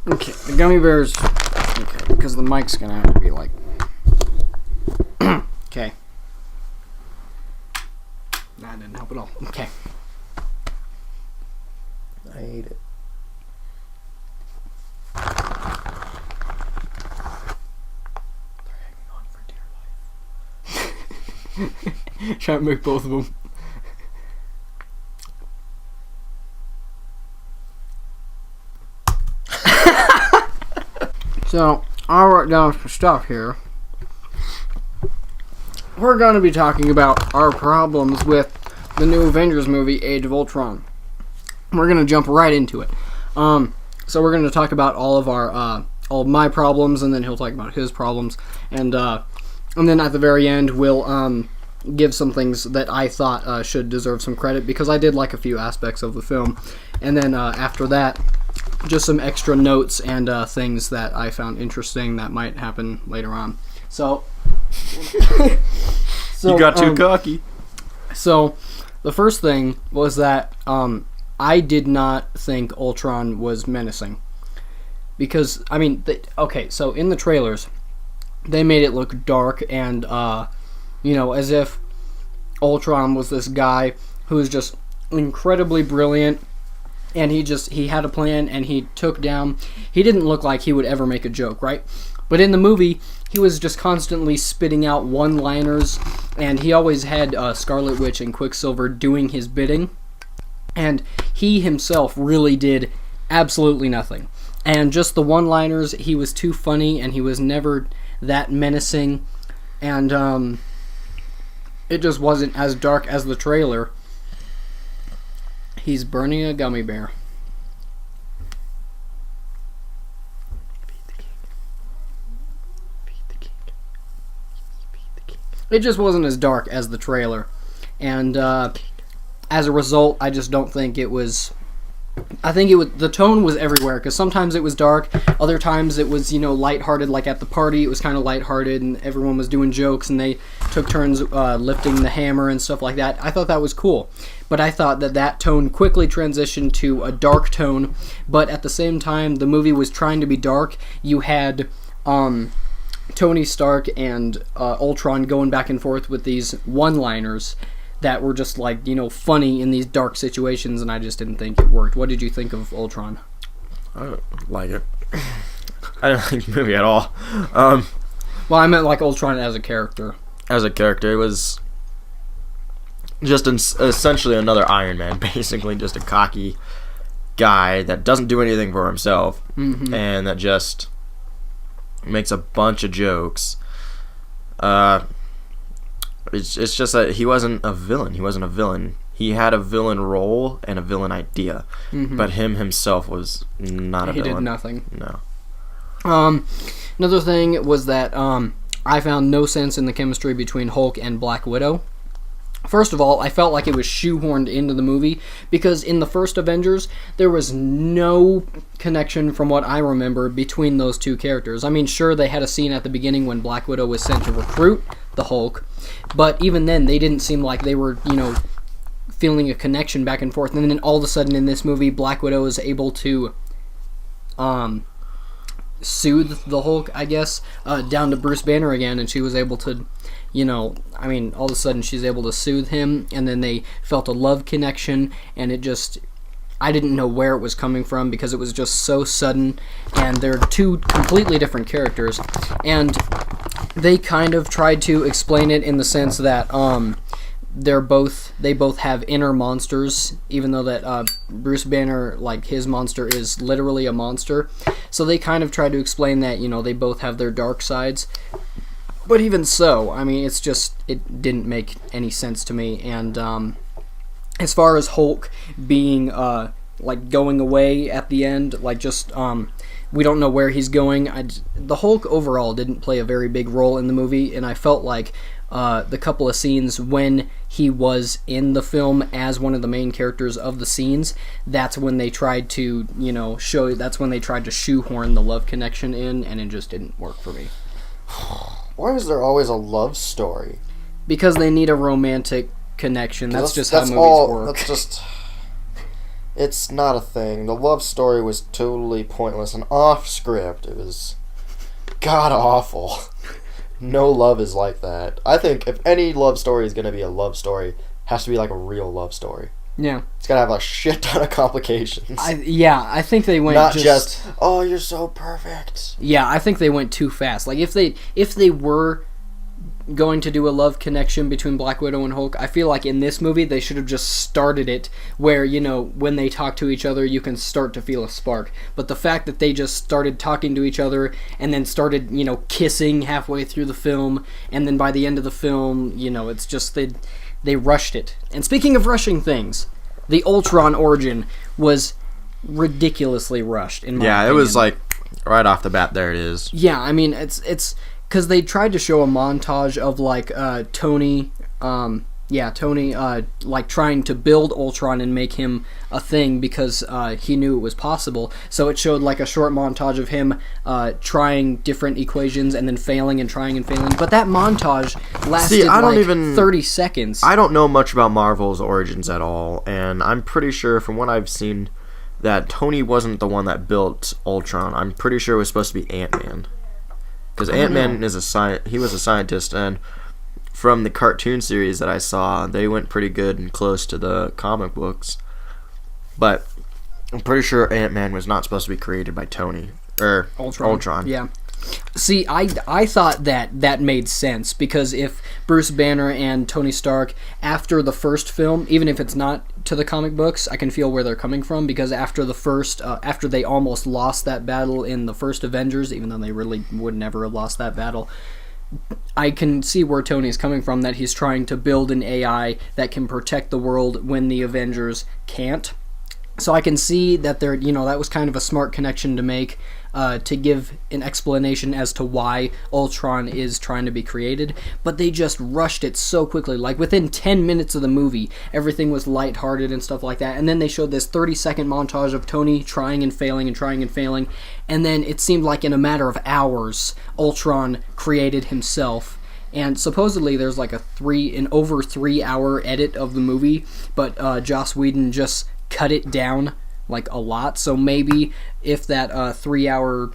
Okay, the gummy bears. Okay, because the mic's gonna have to be like. Okay. That didn't help at all. Okay. I ate it. They're hanging on for dear life. Try to make both of them. So, I wrote down some stuff here. We're going to be talking about our problems with the new Avengers movie, Age of Ultron. We're going to jump right into it. So we're going to talk about all of my problems, and then he'll talk about his problems, and then at the very end we'll give some things that I thought should deserve some credit, because I did like a few aspects of the film, and then after that, just some extra notes and things that I found interesting that might happen later on. So You got too cocky. So, the first thing was that I did not think Ultron was menacing. Because, I mean, so in the trailers, they made it look dark and, as if Ultron was this guy who was just incredibly brilliant, and he had a plan, and he didn't look like he would ever make a joke, right? But in the movie, he was just constantly spitting out one-liners, and he always had Scarlet Witch and Quicksilver doing his bidding, and he himself really did absolutely nothing. And just the one-liners, he was too funny, and he was never that menacing, and it just wasn't as dark as the trailer. He's burning a gummy bear. It just wasn't as dark as the trailer, and as a result, I just don't think it was. I think the tone was everywhere, because sometimes it was dark, other times it was lighthearted. Like at the party, it was kind of lighthearted, and everyone was doing jokes, and they took turns lifting the hammer and stuff like that. I thought that was cool, but I thought that tone quickly transitioned to a dark tone. But at the same time, the movie was trying to be dark. You had Tony Stark and Ultron going back and forth with these one-liners that were just funny in these dark situations, and I just didn't think it worked. What did you think of Ultron? I don't like it. I don't like the movie at all. Well, I meant like Ultron as a character. As a character, it was just essentially another Iron Man, basically just a cocky guy that doesn't do anything for himself, and that just makes a bunch of jokes. It's just that he wasn't a villain. He had a villain role and a villain idea, but him himself was not a villain. He did nothing. No. Another thing was that I found no sense in the chemistry between Hulk and Black Widow. First of all, I felt like it was shoehorned into the movie, because in the first Avengers, there was no connection from what I remember between those two characters. I mean, sure, they had a scene at the beginning when Black Widow was sent to recruit the Hulk, but even then, they didn't seem like they were, feeling a connection back and forth. And then all of a sudden in this movie, Black Widow is able to soothe the Hulk, I guess, down to Bruce Banner again, and she was able to, all of a sudden she's able to soothe him, and then they felt a love connection, and I didn't know where it was coming from, because it was just so sudden, and they're two completely different characters, and they kind of tried to explain it in the sense that, they both have inner monsters, even though that Bruce Banner, his monster is literally a monster. So they kind of tried to explain that, they both have their dark sides. But even so, it didn't make any sense to me. And as far as Hulk being going away at the end, we don't know where he's going. The Hulk overall didn't play a very big role in the movie, and I felt like the couple of scenes when he was in the film as one of the main characters of the scenes, that's when they tried to, that's when they tried to shoehorn the love connection in, and it just didn't work for me. Why is there always a love story? Because they need a romantic connection. That's just how movies work. That's just... It's not a thing. The love story was totally pointless and off script. It was god awful. No love is like that. I think if any love story is going to be a love story, it has to be like a real love story. Yeah. It's got to have a shit ton of complications. I think they went Not just, oh, you're so perfect. Yeah, I think they went too fast. Like, if they were going to do a love connection between Black Widow and Hulk, I feel like in this movie they should have just started it where, when they talk to each other, you can start to feel a spark. But the fact that they just started talking to each other and then started, kissing halfway through the film, and then by the end of the film, it's just they rushed it. And speaking of rushing things, the Ultron origin was ridiculously rushed in my opinion. It was like right off the bat, there it is. Yeah, I mean, it's because they tried to show a montage of Tony, like trying to build Ultron and make him a thing because he knew it was possible. So it showed like a short montage of him trying different equations and then failing and trying and failing. But that montage lasted 30 seconds. I don't know much about Marvel's origins at all, and I'm pretty sure from what I've seen that Tony wasn't the one that built Ultron. I'm pretty sure it was supposed to be Ant-Man. Because Ant-Man he was a scientist, and from the cartoon series that I saw, they went pretty good and close to the comic books. But I'm pretty sure Ant-Man was not supposed to be created by Tony or Ultron. Yeah. See, I thought that made sense, because if Bruce Banner and Tony Stark, after the first film, even if it's not to the comic books, I can feel where they're coming from, because after the first, after they almost lost that battle in the first Avengers, even though they really would never have lost that battle, I can see where Tony's coming from, that he's trying to build an AI that can protect the world when the Avengers can't. So I can see that that was kind of a smart connection to make, to give an explanation as to why Ultron is trying to be created. But they just rushed it so quickly. Like, within 10 minutes of the movie, everything was lighthearted and stuff like that. And then they showed this 30-second montage of Tony trying and failing and trying and failing. And then it seemed like in a matter of hours, Ultron created himself. And supposedly there's like an over 3 hour edit of the movie, but Joss Whedon just cut it down like a lot. So maybe if that 3 hour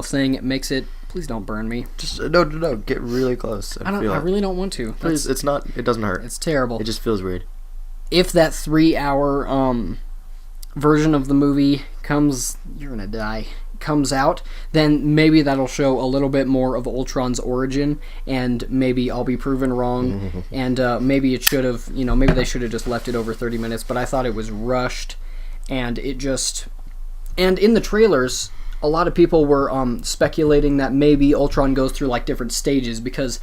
thing makes it, please don't burn me. Just no, get really close. I really don't want to. It's not. It doesn't hurt. It's terrible. It just feels weird. If that 3 hour version of the movie comes out, then maybe that'll show a little bit more of Ultron's origin, and maybe I'll be proven wrong, and maybe it should have, maybe they should have just left it over 30 minutes, but I thought it was rushed, and and in the trailers, a lot of people were speculating that maybe Ultron goes through like different stages, because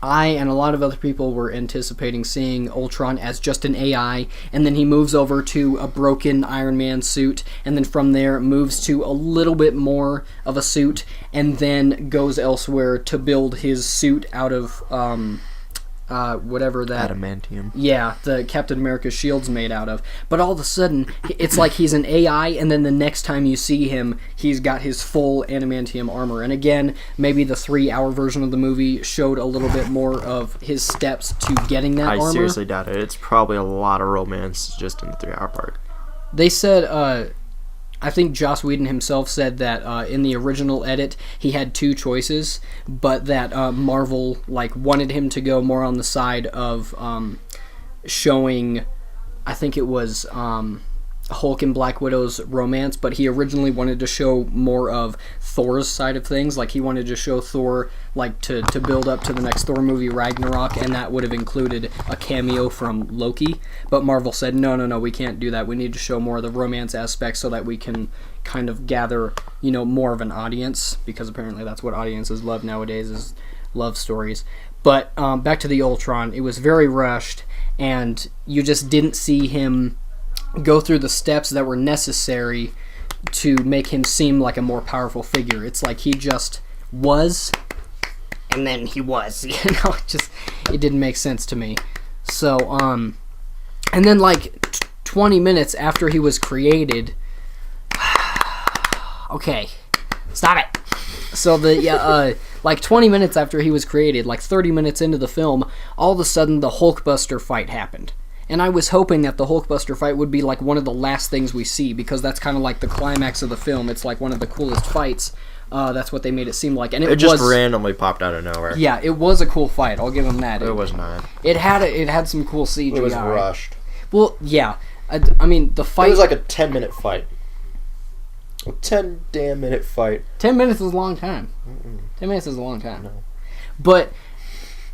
I and a lot of other people were anticipating seeing Ultron as just an AI, and then he moves over to a broken Iron Man suit, and then from there moves to a little bit more of a suit, and then goes elsewhere to build his suit out of whatever that... Adamantium. Yeah, the Captain America's shield's made out of. But all of a sudden, it's like he's an AI, and then the next time you see him, he's got his full adamantium armor. And again, maybe the 3 hour version of the movie showed a little bit more of his steps to getting that armor. I seriously doubt it. It's probably a lot of romance just in the 3 hour part. They said, I think Joss Whedon himself said that in the original edit he had two choices, but that Marvel wanted him to go more on the side of showing, I think it was Hulk and Black Widow's romance, but he originally wanted to show more of Thor's side of things. He wanted to show Thor to build up to the next Thor movie, Ragnarok, and that would have included a cameo from Loki. But Marvel said, no, we can't do that. We need to show more of the romance aspect so that we can kind of gather, more of an audience, because apparently that's what audiences love nowadays, is love stories. But back to the Ultron, it was very rushed, and you just didn't see him go through the steps that were necessary to make him seem like a more powerful figure. It's like he just was, and then he was. It didn't make sense to me. So, and then 20 minutes after he was created, okay, stop it. So 20 minutes after he was created, 30 minutes into the film, all of a sudden the Hulkbuster fight happened. And I was hoping that the Hulkbuster fight would be like one of the last things we see, because that's kind of like the climax of the film. It's like one of the coolest fights. That's what they made it seem like, and it just randomly popped out of nowhere. Yeah, it was a cool fight. I'll give them that. It was not. It had some cool CGI. It was rushed. Well, yeah. I mean, the fight. It was like a 10-minute fight. A 10 damn minute fight. 10 minutes is a long time. 10 minutes is a long time. No. But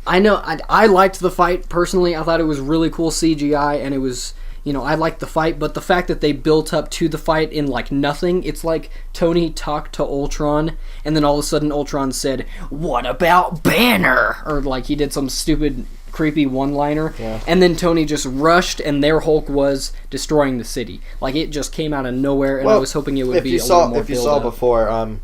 I know I liked the fight personally. I thought it was really cool CGI, and it was. I liked the fight, but the fact that they built up to the fight in, like, nothing, it's like Tony talked to Ultron, and then all of a sudden Ultron said, "What about Banner?" Or, like, he did some stupid, creepy one-liner, and then Tony just rushed, and their Hulk was destroying the city. Like, it just came out of nowhere, and I was hoping it would be a little more If you saw before,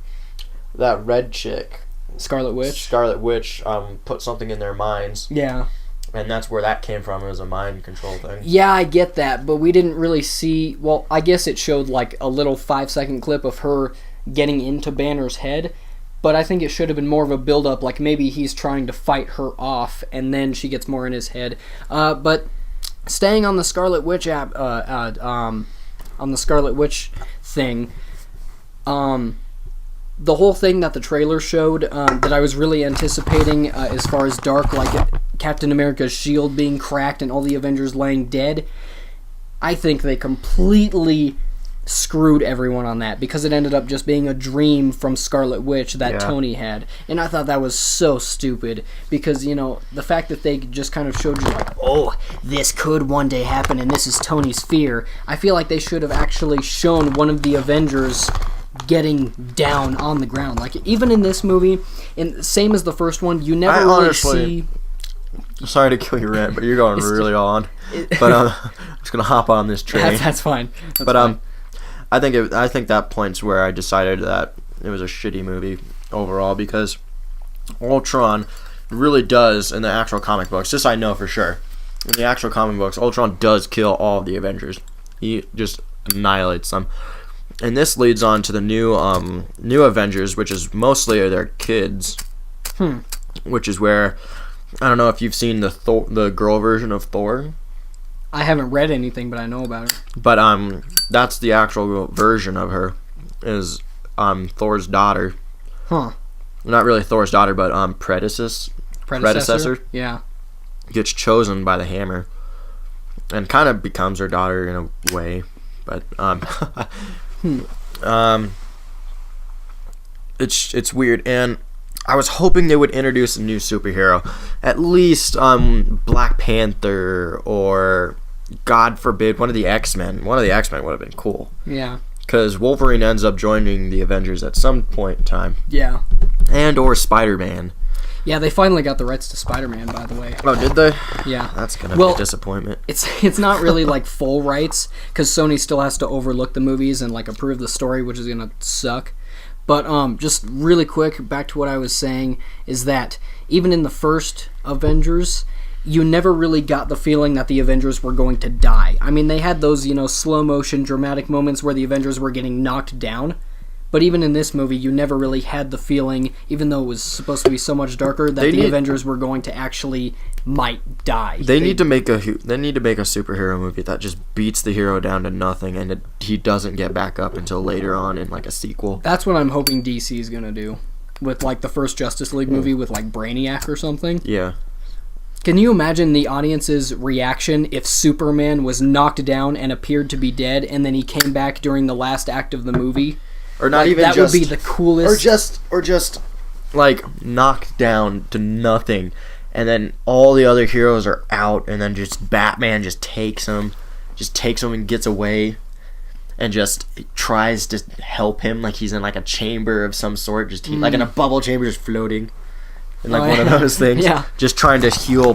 that red chick... Scarlet Witch, put something in their minds. Yeah. And that's where that came from. It was a mind control thing. Yeah, I get that, but we didn't really see... Well, I guess it showed like a little 5-second clip of her getting into Banner's head, but I think it should have been more of a build-up, like maybe he's trying to fight her off, and then she gets more in his head. But staying on the Scarlet Witch on the Scarlet Witch thing, the whole thing that the trailer showed that I was really anticipating as far as dark, like Captain America's shield being cracked and all the Avengers laying dead, I think they completely screwed everyone on that, because it ended up just being a dream from Scarlet Witch that Tony had. And I thought that was so stupid, because, the fact that they just kind of showed you like, oh, this could one day happen and this is Tony's fear, I feel like they should have actually shown one of the Avengers getting down on the ground. Like, even in this movie, and same as the first one, you never really see... Sorry to kill your rant, but you're going really on. But I'm just gonna hop on this train. That's fine. Fine. I think that point's where I decided that it was a shitty movie overall, because Ultron really does, in the actual comic books, this I know for sure, in the actual comic books, Ultron does kill all of the Avengers. He just annihilates them. And this leads on to the new Avengers, which is mostly their kids. Which is where, I don't know if you've seen the girl version of Thor. I haven't read anything, but I know about her. But that's the actual version of her, is Thor's daughter. Huh. Not really Thor's daughter, but predecessor. Yeah. Gets chosen by the Hammer, and kind of becomes her daughter in a way, but it's weird. And I was hoping they would introduce a new superhero, at least Black Panther, or God forbid one of the X-Men. One of the X-Men would have been cool. Yeah. Because Wolverine ends up joining the Avengers at some point in time. Yeah. And or Spider-Man. Yeah, they finally got the rights to Spider-Man, by the way. Oh, did they? Yeah. That's gonna be a disappointment. It's not really like full rights, because Sony still has to overlook the movies and like approve the story, which is gonna suck. But just really quick, back to what I was saying, is that even in the first Avengers, you never really got the feeling that the Avengers were going to die. I mean, they had those, slow motion dramatic moments where the Avengers were getting knocked down. But even in this movie, you never really had the feeling, even though it was supposed to be so much darker, that the Avengers were going to actually might die. They need to make a superhero movie that just beats the hero down to nothing, and he doesn't get back up until later on in like a sequel. That's what I'm hoping DC is gonna do with like the first Justice League movie with like Brainiac or something. Yeah. Can you imagine the audience's reaction if Superman was knocked down and appeared to be dead, and then he came back during the last act of the movie? Or not, like, even that just... That would be the coolest... Or just, like, knocked down to nothing, and then all the other heroes are out, and then just Batman just takes him and gets away, and just tries to help him, like he's in, like, a chamber of some sort, like in a bubble chamber, just floating. And one of those things. Yeah. Just trying to heal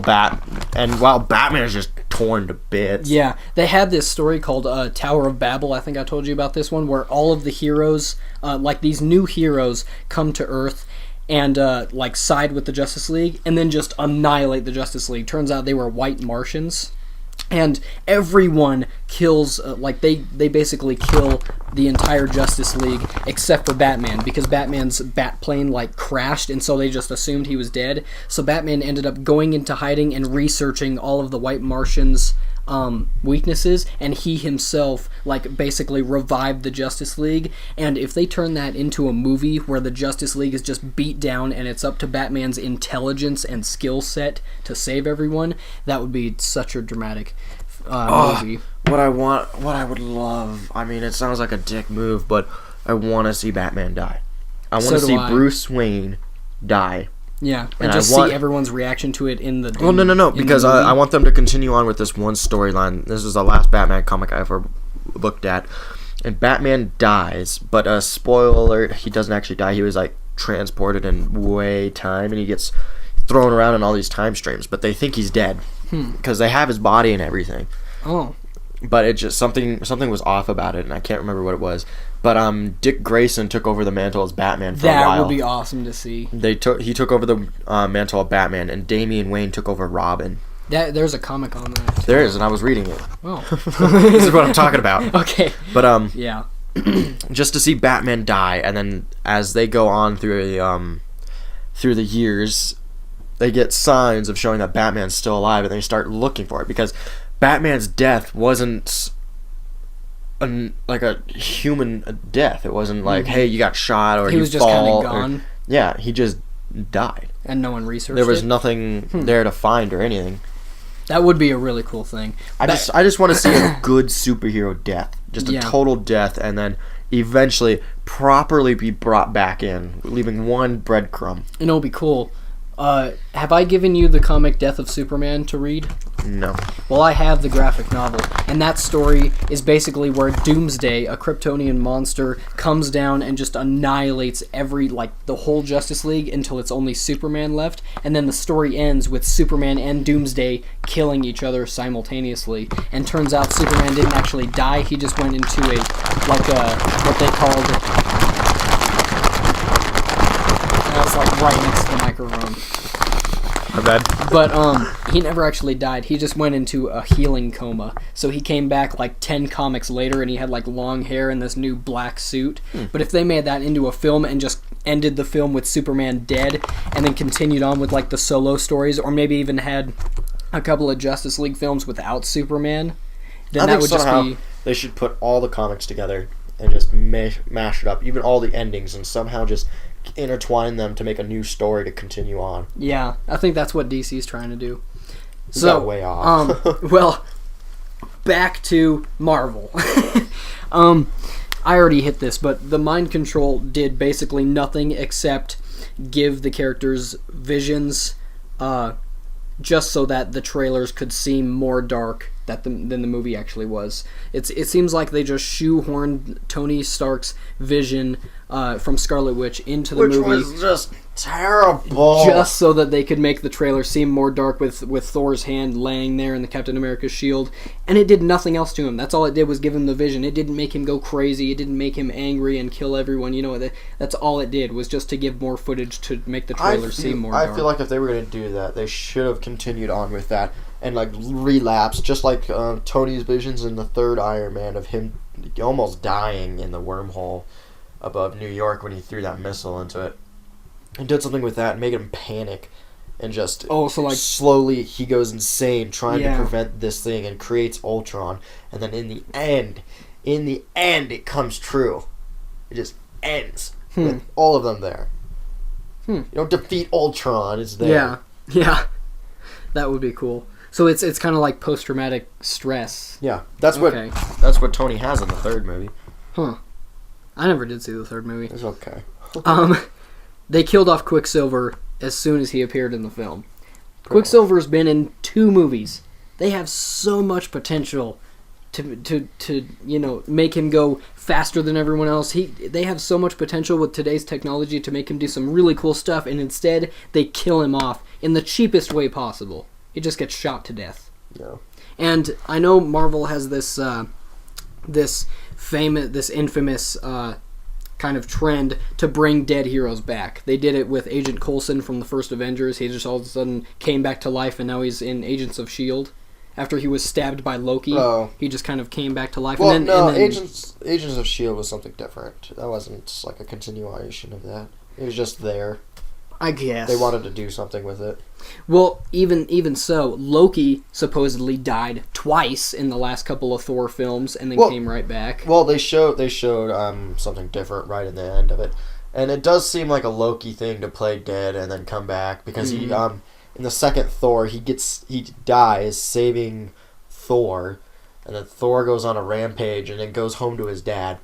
and while Batman is just torn to bits. Yeah. They had this story called Tower of Babel. I think I told you about this one, where all of the heroes, like these new heroes, come to Earth and like side with the Justice League and then just annihilate the Justice League. Turns out they were white Martians. And everyone kills, they basically kill the entire Justice League except for Batman, because Batman's bat plane, crashed, and so they just assumed he was dead. So Batman ended up going into hiding and researching all of the white Martians' weaknesses, and he himself like basically revived the Justice League. And if they turn that into a movie where the Justice League is just beat down and it's up to Batman's intelligence and skill set to save everyone, that would be such a dramatic movie. What I would love, I mean, it sounds like a dick move, but I want to see Batman die. I want to see Bruce Wayne die. Yeah, and just see everyone's reaction to it in the... Well, no, because I want them to continue on with this one storyline. This is the last Batman comic I ever looked at. And Batman dies, but spoiler alert, he doesn't actually die. He was, like, transported in way time, and he gets thrown around in all these time streams. But they think he's dead, because they have his body and everything. Oh. But it just, something was off about it, and I can't remember what it was. But Dick Grayson took over the mantle as Batman for a while. That would be awesome to see. He took over the mantle of Batman, and Damian Wayne took over Robin. There's a comic on that. There is, and I was reading it. Oh. This is what I'm talking about. Okay. But yeah. just to see Batman die, and then as they go on through the years, they get signs of showing that Batman's still alive, and they start looking for it, because Batman's death wasn't like a human death. It wasn't like, hey, you got shot or he was just kind of gone. Yeah, he just died. And no one researched it? There was nothing there to find or anything. That would be a really cool thing. I just want to see a good superhero death. Just a total death, and then eventually properly be brought back in, leaving one breadcrumb. And it'll be cool. Have I given you the comic Death of Superman to read? No. Well, I have the graphic novel, and that story is basically where Doomsday, a Kryptonian monster, comes down and just annihilates the whole Justice League until it's only Superman left, and then the story ends with Superman and Doomsday killing each other simultaneously, and turns out Superman didn't actually die, he just went into what they called... That's like right next to the microphone. My bad. But he never actually died. He just went into a healing coma. So he came back like 10 comics later, and he had like long hair and this new black suit. But if they made that into a film and just ended the film with Superman dead, and then continued on with like the solo stories, or maybe even had a couple of Justice League films without Superman, then that would just be... They should put all the comics together and just mash it up, even all the endings, and somehow just intertwine them to make a new story to continue on. Yeah, I think that's what DC's trying to do. We got way off. Well, back to Marvel. I already hit this, but the mind control did basically nothing except give the characters visions, just so that the trailers could seem more dark than the movie actually was. It seems like they just shoehorned Tony Stark's vision from Scarlet Witch into the movie. Which was just terrible. Just so that they could make the trailer seem more dark with Thor's hand laying there and the Captain America's shield. And it did nothing else to him. That's all it did, was give him the vision. It didn't make him go crazy. It didn't make him angry and kill everyone. You know, that's all it did, was just to give more footage to make the trailer seem more dark. I feel like if they were going to do that, they should have continued on with that and like relapse, just like Tony's visions in the third Iron Man of him almost dying in the wormhole above New York when he threw that missile into it. And did something with that and made him panic and just slowly he goes insane trying to prevent this thing and creates Ultron, and then in the end it comes true. It just ends with all of them there. You don't defeat Ultron, it's there. Yeah. That would be cool. So it's kind of like post-traumatic stress. Yeah, that's what Tony has in the third movie. Huh. I never did see the third movie. It's okay. They killed off Quicksilver as soon as he appeared in the film. Quicksilver's been in 2 movies. They have so much potential to make him go faster than everyone else. They have so much potential with today's technology to make him do some really cool stuff, and instead they kill him off in the cheapest way possible. He just gets shot to death. Yeah. And I know Marvel has this infamous kind of trend to bring dead heroes back. They did it with Agent Coulson from the first Avengers. He just all of a sudden came back to life, and now he's in Agents of S.H.I.E.L.D. After he was stabbed by Loki, he just kind of came back to life. Well, and then Agents of S.H.I.E.L.D. was something different. That wasn't like a continuation of that. It was just there. I guess. They wanted to do something with it. Well, even so, Loki supposedly died twice in the last couple of Thor films and then came right back. Well, they showed something different right in the end of it. And it does seem like a Loki thing to play dead and then come back because he in the second Thor he dies saving Thor, and then Thor goes on a rampage and then goes home to his dad.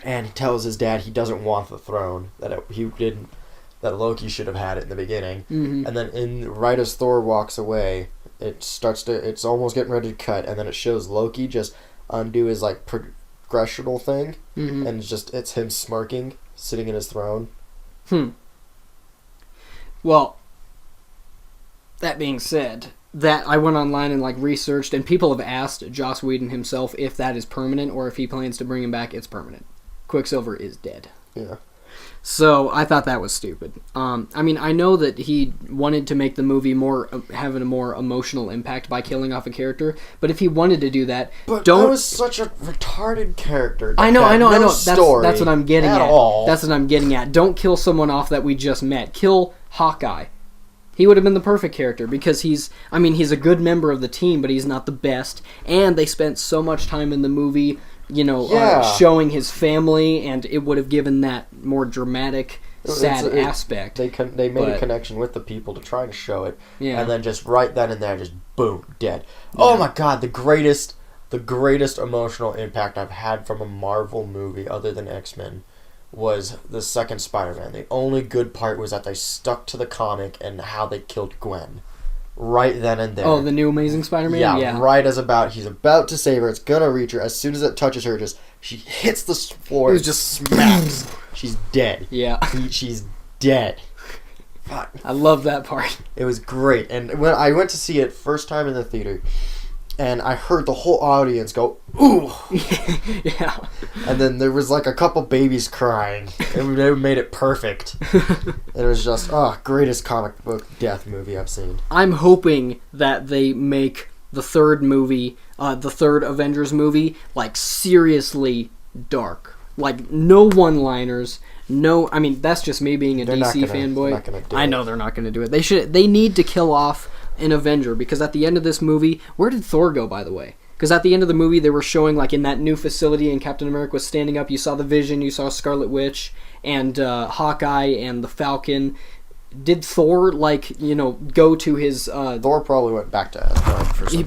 And he tells his dad he doesn't want the throne, that Loki should have had it in the beginning. Mm-hmm. And then right as Thor walks away, it's almost getting ready to cut, and then it shows Loki just undo his like progressional thing, and it's him smirking, sitting in his throne. Well, that being said, that I went online and like researched, and people have asked Joss Whedon himself if that is permanent or if he plans to bring him back. It's permanent. Quicksilver is dead. Yeah. So I thought that was stupid. I mean, I know that he wanted to make the movie having a more emotional impact by killing off a character, but if he wanted to do that, that was such a retarded character. I know. Story that's what I'm getting at. All. That's what I'm getting at. Don't kill someone off that we just met. Kill Hawkeye. He would have been the perfect character because he's a good member of the team, but he's not the best. And they spent so much time in the movie, showing his family, and it would have given that more dramatic, sad aspect. They made a connection with the people to try to show it, and then just right then and there, just boom, dead. Yeah. Oh my God, the greatest emotional impact I've had from a Marvel movie other than X-Men was the second Spider-Man. The only good part was that they stuck to the comic and how they killed Gwen. Right then and there. Oh, the new Amazing Spider-Man? Yeah. Right as he's about to save her, it's gonna reach her. As soon as it touches her, she hits the floor. It just smacks. She's dead. Yeah. She's dead. I love that part. It was great. And when I went to see it first time in the theater, and I heard the whole audience go, ooh! Yeah. And then there was like a couple babies crying. They made it perfect. It was just, greatest comic book death movie I've seen. I'm hoping that they make the third movie, the third Avengers movie, like seriously dark. Like, no one-liners, that's just me being a DC fanboy. I know they're not going to do it. They need to kill off an Avenger, because at the end of this movie, where did Thor go, by the way? Because at the end of the movie, they were showing, like, in that new facility, and Captain America was standing up, you saw the Vision, you saw Scarlet Witch, and Hawkeye, and the Falcon. Did Thor, go to his... Thor probably went back to Asgard for some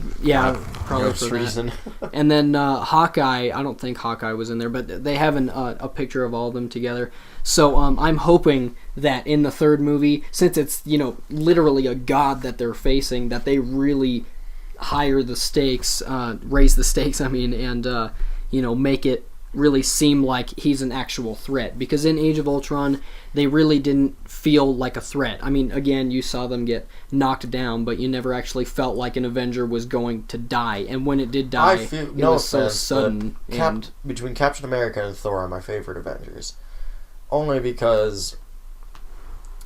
probably for reason. And then Hawkeye, I don't think Hawkeye was in there, but they have a picture of all of them together. So I'm hoping that in the third movie, since it's, literally a god that they're facing, that they really raise the stakes, and, make it really seem like he's an actual threat. Because in Age of Ultron, they really didn't feel like a threat. I mean, again, you saw them get knocked down, but you never actually felt like an Avenger was going to die. And when it did die, it was so sudden. Between Captain America and Thor are my favorite Avengers. Only because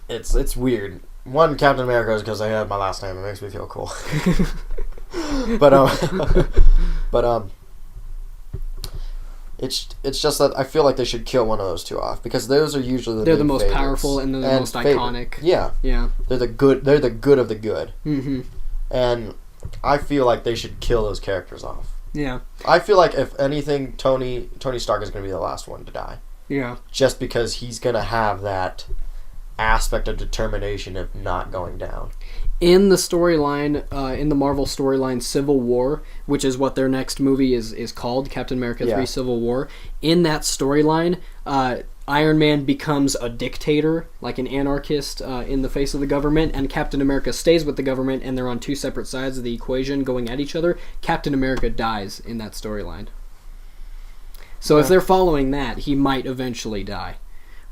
it's weird. One, Captain America is because I had my last name. It makes me feel cool. It's just that I feel like they should kill one of those two off, because those are usually they're the most powerful and they're the most iconic. Yeah. They're the good of the good. Mm-hmm. And I feel like they should kill those characters off. Yeah. I feel like if anything, Tony Stark is going to be the last one to die. Yeah. Just because he's going to have that aspect of determination of not going down. In the storyline, in the Marvel storyline Civil War, which is what their next movie is called, Captain America 3 Civil War, in that storyline, Iron Man becomes a dictator, like an anarchist in the face of the government, and Captain America stays with the government, and they're on two separate sides of the equation going at each other. Captain America dies in that storyline. So if they're following that, he might eventually die.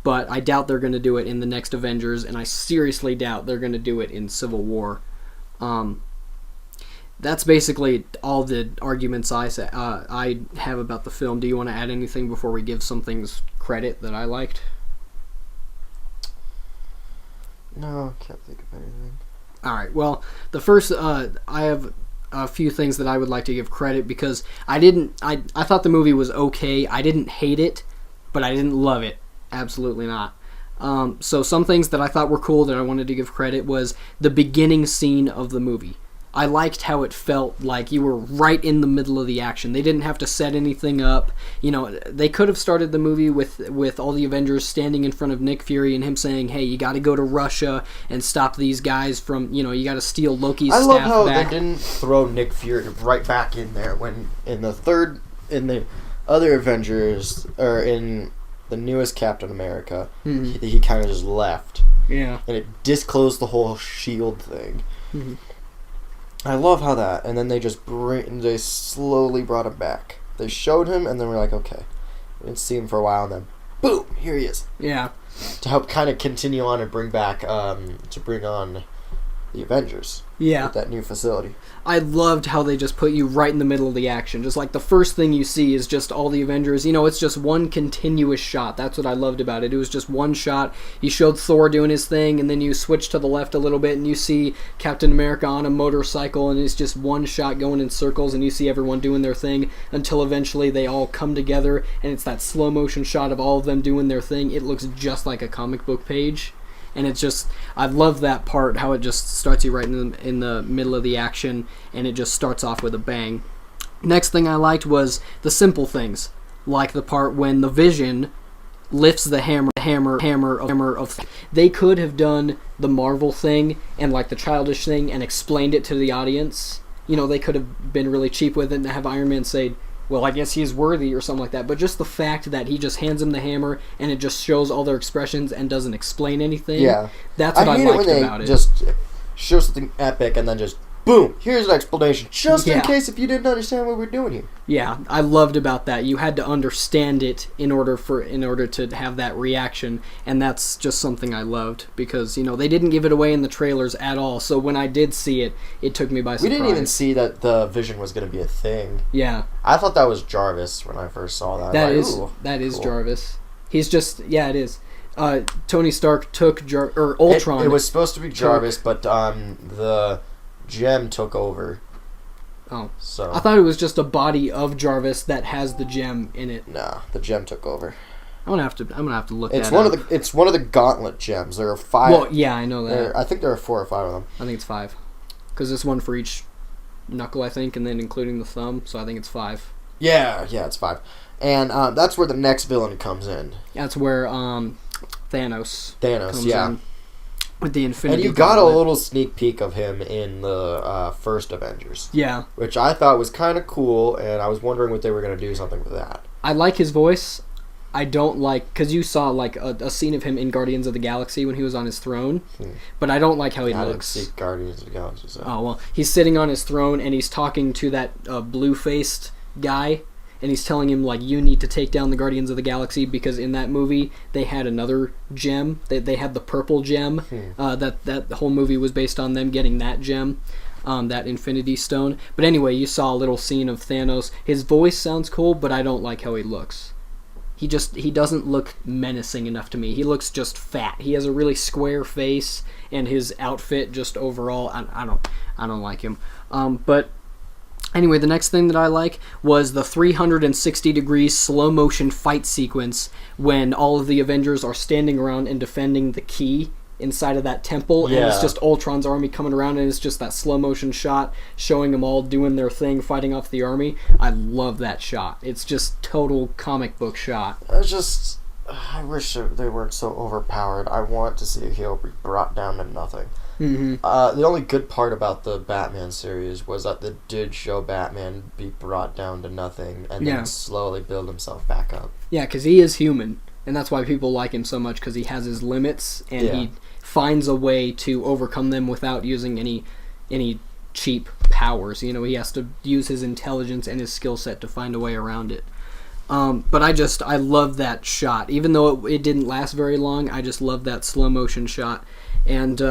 But I doubt they're going to do it in the next Avengers, and I seriously doubt they're going to do it in Civil War. That's basically all the arguments I have about the film. Do you want to add anything before we give some things credit that I liked? No, I can't think of anything. All right. Well, the first, I have a few things that I would like to give credit, because I thought the movie was okay. I didn't hate it, but I didn't love it. Absolutely not. So some things that I thought were cool that I wanted to give credit was the beginning scene of the movie. I liked how it felt like you were right in the middle of the action. They didn't have to set anything up. You know, they could have started the movie with all the Avengers standing in front of Nick Fury and him saying, hey, you got to go to Russia and stop these guys from, you steal Loki's staff back. I love how they didn't throw Nick Fury right back in there when in the other Avengers, or in the newest Captain America, he kind of just left. Yeah. And it disclosed the whole SHIELD thing. Mm-hmm. I love how that, and then they slowly brought him back. They showed him, and then we're like, okay. We didn't see him for a while, and then, boom, here he is. Yeah. To help kind of continue on and bring on the Avengers. Yeah. With that new facility. I loved how they just put you right in the middle of the action. Just like the first thing you see is just all the Avengers. It's just one continuous shot. That's what I loved about it. It was just one shot. You showed Thor doing his thing, and then you switch to the left a little bit, and you see Captain America on a motorcycle, and it's just one shot going in circles, and you see everyone doing their thing until eventually they all come together, and it's that slow motion shot of all of them doing their thing. It looks just like a comic book page. And it's just, I love that part, how it just starts you right in the middle of the action, and it just starts off with a bang. Next thing I liked was the simple things, like the part when the Vision lifts the hammer of. They could have done the Marvel thing and like the childish thing and explained it to the audience. They could have been really cheap with it and have Iron Man say, well, I guess he's worthy or something like that. But just the fact that he just hands him the hammer and it just shows all their expressions and doesn't explain anything. Yeah. That's what I liked about it. Just show something epic and then just, boom, here's an explanation. Just in case if you didn't understand what we're doing here. Yeah, I loved about that. You had to understand it in order to have that reaction. And that's just something I loved. Because, they didn't give it away in the trailers at all. So when I did see it, it took me by surprise. We didn't even see that the Vision was going to be a thing. Yeah. I thought that was Jarvis when I first saw that. That is cool. Jarvis. He's just, it is. Tony Stark took Ultron. It was supposed to be Jarvis, but the gem took over. Oh. So I thought it was just a body of Jarvis that has the gem in it. Nah, the gem took over. I'm gonna have to look it's that one up. It's one of the gauntlet gems. There are 5. Well, yeah, I know that. I think there are 4 or 5 of them. I think it's 5. Because it's one for each knuckle, I think, and then including the thumb, so I think it's 5. Yeah, it's 5. And that's where the next villain comes in. That's where Thanos comes in. With the Infinity And you got a little sneak peek of him in the first Avengers. Yeah. Which I thought was kind of cool, and I was wondering what they were going to do something with that. I like his voice. I don't like... Because you saw like a scene of him in Guardians of the Galaxy when he was on his throne. But I don't like how he looks. I didn't see Guardians of the Galaxy. So. Oh, well. He's sitting on his throne, and he's talking to that blue-faced guy. And he's telling him, like, you need to take down the Guardians of the Galaxy because in that movie they had another gem. They had the purple gem. That whole movie was based on them getting that gem, that Infinity Stone. But anyway, you saw a little scene of Thanos. His voice sounds cool, but I don't like how he looks. He doesn't look menacing enough to me. He looks just fat. He has a really square face, and his outfit just overall, I don't like him. But anyway, the next thing that I like was the 360-degree slow-motion fight sequence when all of the Avengers are standing around and defending the key inside of that temple, and it's just Ultron's army coming around, and it's just that slow-motion shot showing them all doing their thing, fighting off the army. I love that shot. It's just total comic book shot. I wish they weren't so overpowered. I want to see a hero be brought down to nothing. Mm-hmm. The only good part about the Batman series was that they did show Batman be brought down to nothing and then slowly build himself back up. Yeah, because he is human, and that's why people like him so much, because he has his limits, and he finds a way to overcome them without using any cheap powers. He has to use his intelligence and his skill set to find a way around it. But I love that shot. Even though it didn't last very long, I just love that slow motion shot. And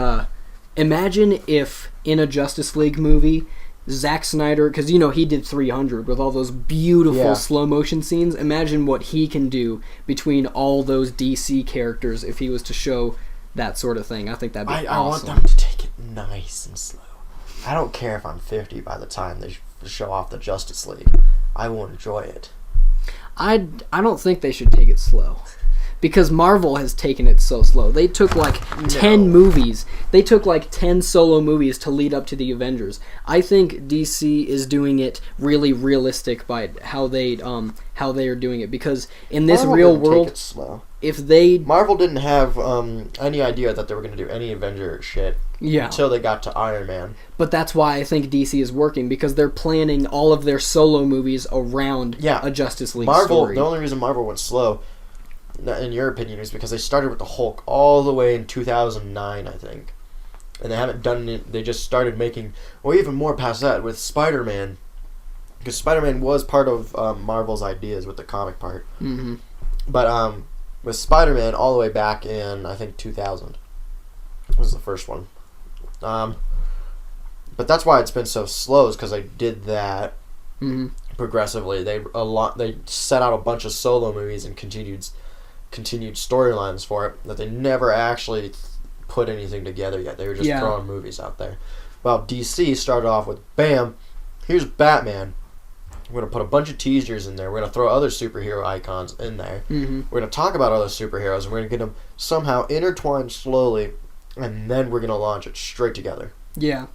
imagine if in a Justice League movie, Zack Snyder, because he did 300 with all those beautiful slow motion scenes. Imagine what he can do between all those DC characters if he was to show that sort of thing. I think that'd be awesome. I want them to take it nice and slow. I don't care if I'm 50 by the time they show off the Justice League. I will enjoy it. I don't think they should take it slow. because Marvel has taken it so slow. They took like 10 movies. They took like 10 solo movies to lead up to the Avengers. I think DC is doing it really realistic by how they are doing it, because in this Marvel real didn't world, take it slow. if they Marvel didn't have any idea that they were going to do any Avenger shit until they got to Iron Man. But that's why I think DC is working, because they're planning all of their solo movies around a Justice League story. The only reason Marvel went slow, in your opinion, is because they started with the Hulk all the way in 2009, I think. And they haven't done it. They just started making, or even more past that, with Spider-Man. Because Spider-Man was part of Marvel's ideas with the comic part. Mm-hmm. But with Spider-Man all the way back in, I think, 2000 was the first one. But that's why it's been so slow, is because they did that progressively. They set out a bunch of solo movies and continued storylines for it that they never actually put anything together yet. They were just throwing movies out there. Well, DC started off with, bam, here's Batman. We're going to put a bunch of teasers in there. We're going to throw other superhero icons in there. Mm-hmm. We're going to talk about other superheroes, and we're going to get them somehow intertwined slowly, and then we're going to launch it straight together. Yeah.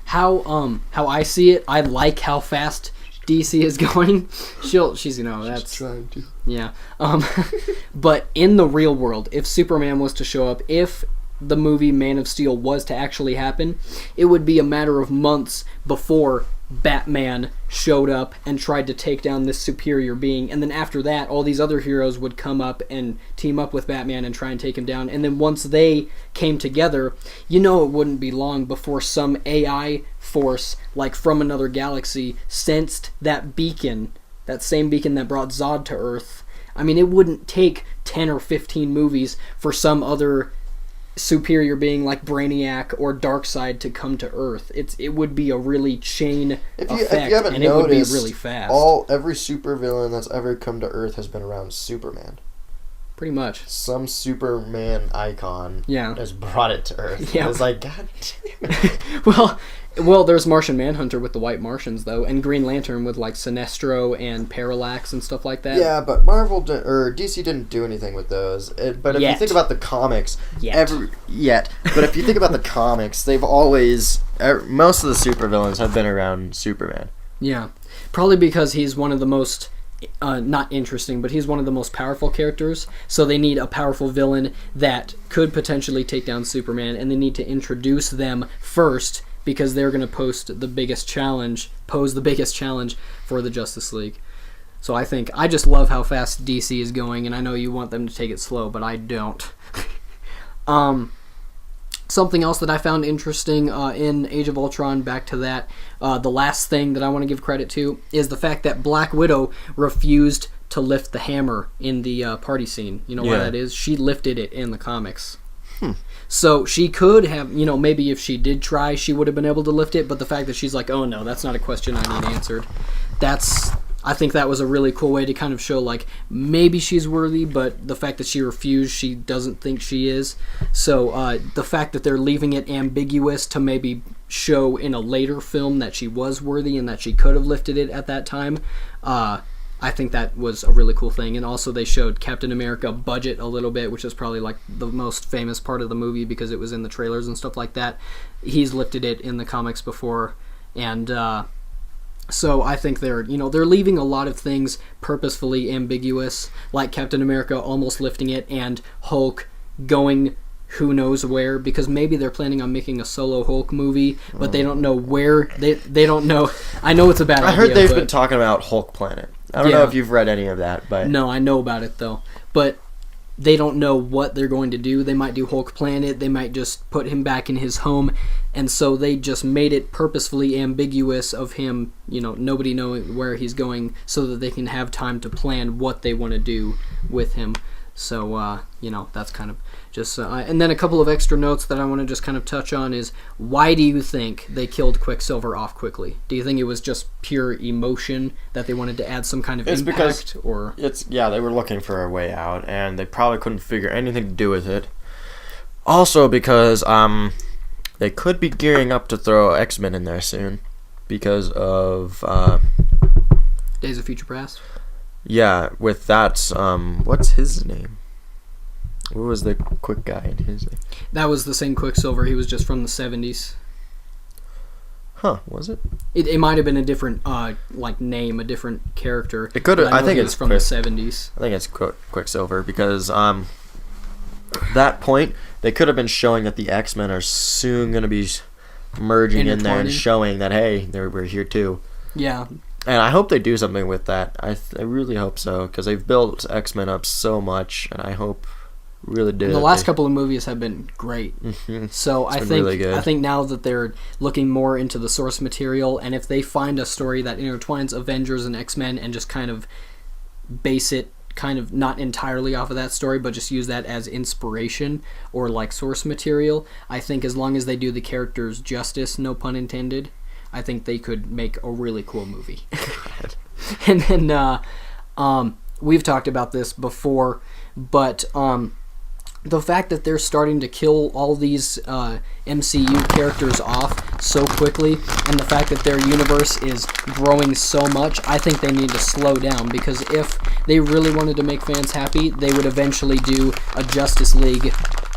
How I see it, I like how fast DC is going. She's that's trying to. Yeah. But in the real world, if Superman was to show up, if the movie Man of Steel was to actually happen, it would be a matter of months before Batman showed up and tried to take down this superior being, and then after that all these other heroes would come up and team up with Batman and try and take him down, and then once they came together, it wouldn't be long before some AI force like from another galaxy sensed that beacon, that same beacon that brought Zod to Earth. I mean, it wouldn't take 10 or 15 movies for some other superior being like Brainiac or Darkseid to come to Earth. It would be a really chain effect, if you haven't and noticed, it would be really fast. Every supervillain that's ever come to Earth has been around Superman. Pretty much. Some Superman icon has brought it to Earth. Yeah. It's like, God damn it. Well, there's Martian Manhunter with the White Martians, though, and Green Lantern with, like, Sinestro and Parallax and stuff like that. Yeah, but DC didn't do anything with those. But if you think about the comics, but if you think about the comics, they've always, most of the supervillains have been around Superman. Yeah, probably because he's one of the most, not interesting, but he's one of the most powerful characters, so they need a powerful villain that could potentially take down Superman, and they need to introduce them first, because they're going to pose the biggest challenge for the Justice League. So I just love how fast DC is going, and I know you want them to take it slow, but I don't. Something else that I found interesting in Age of Ultron, back to that, the last thing that I want to give credit to is the fact that Black Widow refused to lift the hammer in the party scene. You know why that is? She lifted it in the comics. So she could have, maybe if she did try, she would have been able to lift it, but the fact that she's like, oh no, that's not a question I need answered, I think that was a really cool way to kind of show, like, maybe she's worthy, but the fact that she refused, she doesn't think she is. So the fact that they're leaving it ambiguous to maybe show in a later film that she was worthy and that she could have lifted it at that time, I think that was a really cool thing. And also they showed Captain America budget a little bit, which is probably like the most famous part of the movie because it was in the trailers and stuff like that. He's lifted it in the comics before, and so I think they're leaving a lot of things purposefully ambiguous, like Captain America almost lifting it and Hulk going who knows where, because maybe they're planning on making a solo Hulk movie, but they don't know where. They don't know. I know it's a bad idea. I heard they've been talking about Hulk Planet. I don't know if you've read any of that, but no, I know about it though. But they don't know what they're going to do. They might do Hulk Planet. They might just put him back in his home, and so they just made it purposefully ambiguous of him. Nobody knowing where he's going, so that they can have time to plan what they want to do with him. So, that's kind of just... and then a couple of extra notes that I want to just kind of touch on is, why do you think they killed Quicksilver off quickly? Do you think it was just pure emotion that they wanted to add some kind of impact? Or they were looking for a way out, and they probably couldn't figure anything to do with it. Also because they could be gearing up to throw X-Men in there soon because of... Days of Future Past? Yeah, with that, what's his name? What was the quick guy in his name? That was the same Quicksilver. He was just from the 70s. Huh, was it? It might have been a different name, a different character. It could have. I think think it's from the 70s. I think it's Quicksilver because that point they could have been showing that the X-Men are soon going to be merging in there and showing that hey, we're here too. Yeah. And I hope they do something with that. I really hope so because they've built X-Men up so much, and I hope really do. The last couple of movies have been great. Mm-hmm. So I think really good. I think now that they're looking more into the source material, and if they find a story that intertwines Avengers and X-Men and just kind of base it kind of not entirely off of that story, but just use that as inspiration or like source material, I think as long as they do the characters justice, no pun intended, I think they could make a really cool movie. And then we've talked about this before, but the fact that they're starting to kill all these MCU characters off so quickly, and the fact that their universe is growing so much, I think they need to slow down, because if they really wanted to make fans happy, they would eventually do a Justice League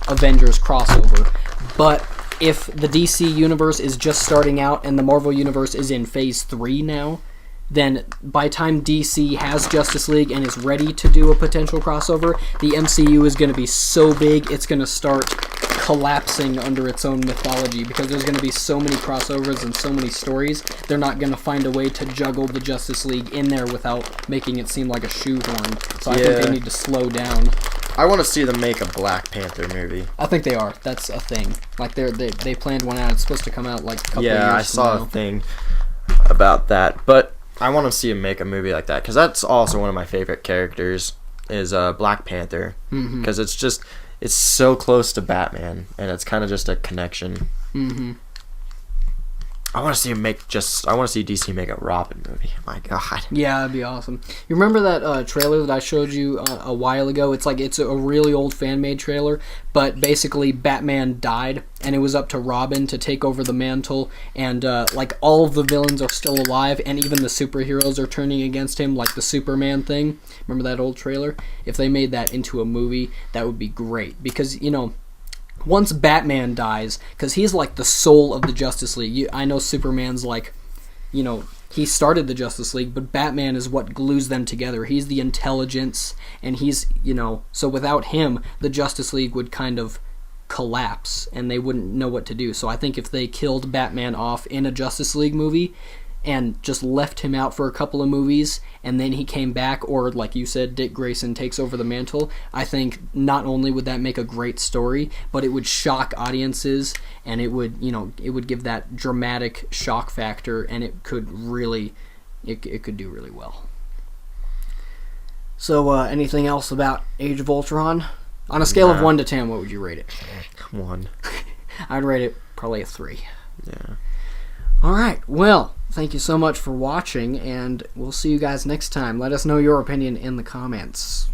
Avengers crossover. But if the DC universe is just starting out and the Marvel universe is in phase 3 now, then by the time DC has Justice League and is ready to do a potential crossover, the MCU is going to be so big, it's going to start collapsing under its own mythology, because there's going to be so many crossovers and so many stories, they're not going to find a way to juggle the Justice League in there without making it seem like a shoehorn. So I think they need to slow down. I want to see them make a Black Panther movie. I think they are. That's a thing. Like they planned one out. It's supposed to come out like a couple of years from now. Yeah, I saw a thing about that, but I want to see him make a movie like that, because that's also one of my favorite characters is Black Panther, because it's so close to Batman, and it's kind of just a connection. Mm-hmm. I want to see DC make a Robin movie. My God. Yeah, that'd be awesome. You remember that trailer that I showed you a while ago? It's a really old fan-made trailer, but basically Batman died, and it was up to Robin to take over the mantle, and all of the villains are still alive, and even the superheroes are turning against him, like the Superman thing. Remember that old trailer? If they made that into a movie, that would be great, because, once Batman dies, because he's like the soul of the Justice League. I know Superman's he started the Justice League, but Batman is what glues them together. He's the intelligence, and he's, so without him, the Justice League would kind of collapse, and they wouldn't know what to do. So I think if they killed Batman off in a Justice League movie, and just left him out for a couple of movies, and then he came back, or like you said, Dick Grayson takes over the mantle, I think not only would that make a great story, but it would shock audiences, and it would give that dramatic shock factor, and it could really, it could do really well. So, anything else about Age of Ultron? On a scale of 1 to 10, what would you rate it? 1. I'd rate it probably a 3. Yeah. Alright, well, thank you so much for watching, and we'll see you guys next time. Let us know your opinion in the comments.